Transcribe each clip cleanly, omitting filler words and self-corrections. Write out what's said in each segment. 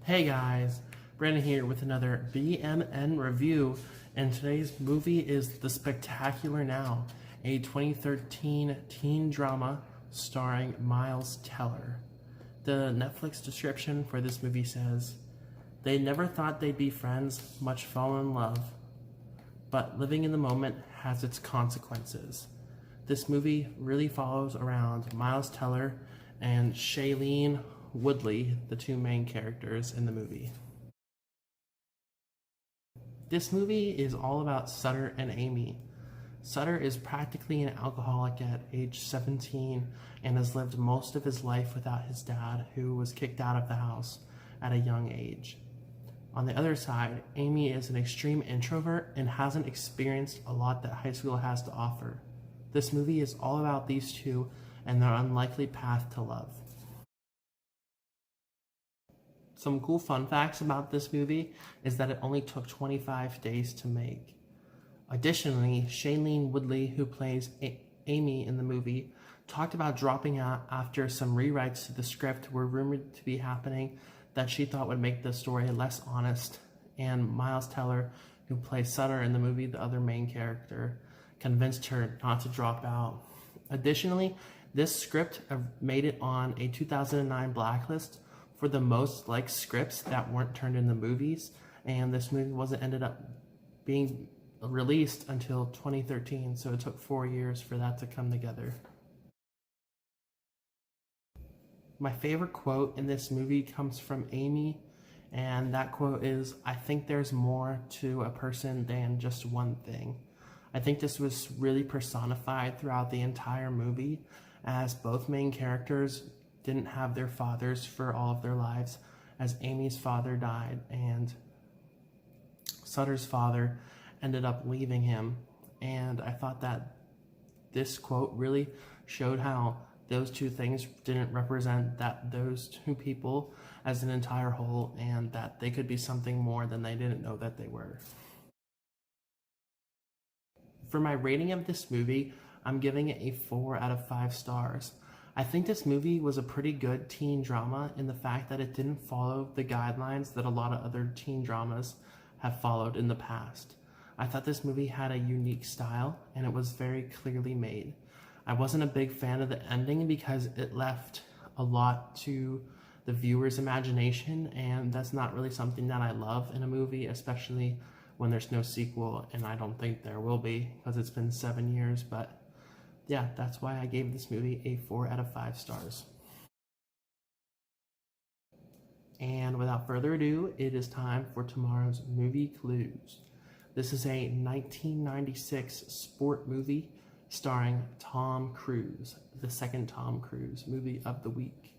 Hey guys, Brandon here with another BMN review, and today's movie is The Spectacular Now, a 2013 teen drama starring Miles Teller. The Netflix description for this movie says, "They never thought they'd be friends, much fall in love, but living in the moment has its consequences." This movie really follows around Miles Teller and Shailene Woodley, the two main characters in the movie. This movie is all about Sutter and Amy. Sutter is practically an alcoholic at age 17 and has lived most of his life without his dad, who was kicked out of the house at a young age. On the other side, Amy is an extreme introvert and hasn't experienced a lot that high school has to offer. This movie is all about these two and their unlikely path to love. Some cool fun facts about this movie is that it only took 25 days to make. Additionally, Shailene Woodley, who plays Amy in the movie, talked about dropping out after some rewrites to the script were rumored to be happening that she thought would make the story less honest, and Miles Teller, who plays Sutter in the movie, the other main character, convinced her not to drop out. Additionally, this script made it on a 2009 blacklist for the most liked scripts that weren't turned into movies, and this movie wasn't ended up being released until 2013, so it took 4 years for that to come together. My favorite quote in this movie comes from Amy, and that quote is, "I think there's more to a person than just one thing." I think this was really personified throughout the entire movie, as both main characters didn't have their fathers for all of their lives, as Amy's father died and Sutter's father ended up leaving him. And I thought that this quote really showed how those two things didn't represent those two people as an entire whole, and that they could be something more than they didn't know that they were. For my rating of this movie, I'm giving it a 4 out of 5 stars. I think this movie was a pretty good teen drama in the fact that it didn't follow the guidelines that a lot of other teen dramas have followed in the past. I thought this movie had a unique style and it was very clearly made. I wasn't a big fan of the ending because it left a lot to the viewer's imagination, and that's not really something that I love in a movie, especially when there's no sequel, and I don't think there will be because it's been 7 years, but yeah, that's why I gave this movie a 4 out of 5 stars. And without further ado, it is time for tomorrow's movie clues. This is a 1996 sport movie starring Tom Cruise, the second Tom Cruise movie of the week.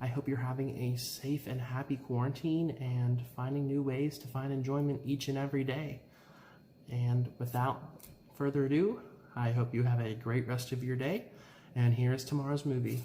I hope you're having a safe and happy quarantine and finding new ways to find enjoyment each and every day. And without further ado, I hope you have a great rest of your day, and here's tomorrow's movie.